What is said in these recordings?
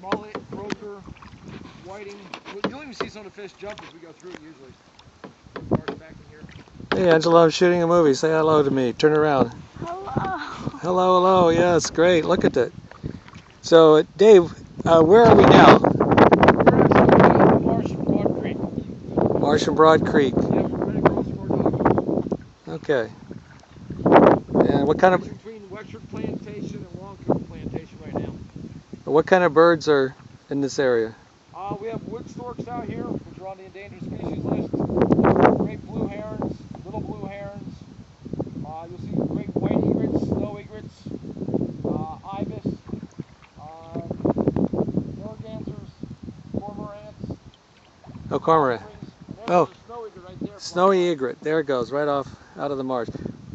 mullet, croaker, whiting. You'll even see some of the fish jump as we go through it usually. Marsh back in here. Hey Angela, I'm shooting a movie. Say hello to me. Turn around. Hello. Hello, hello. Yes, great. Look at that. So, Dave, where are we now? We're actually at Marsh and Broad Creek. Marsh and Broad Creek. Yeah, we're right across from our dog. Okay. And what kind of between Wexford Plantation and Longcoat Plantation right now. birds are in this area? We have wood storks out here, which are on the endangered species list. Great blue herons, little blue herons. You'll see great white egrets, snow egrets, ibis, mergansers, cormorants. Oh, cormorant. Oh, Snow egret right there. snowy egret. There it goes, right off out of the marsh.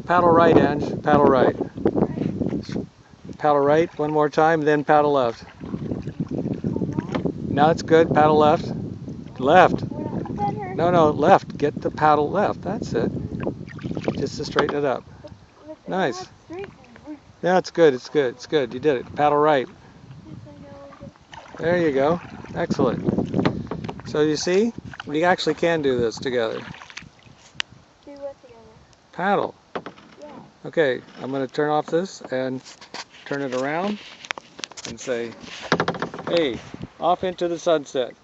Paddle right, Ange. Paddle right. Paddle right one more time, then paddle left. Now it's good. Paddle left. Left. No, left. Get the paddle left. That's it. Just to straighten it up. Nice. Yeah, it's good. It's good. It's good. You did it. Paddle right. There you go. Excellent. So you see, we actually can do this together. Do what together? Paddle. Yeah. Okay, I'm going to turn off this and turn it around and say, hey, off into the sunset.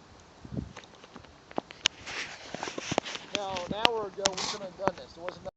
Now we couldn't have done this. There wasn't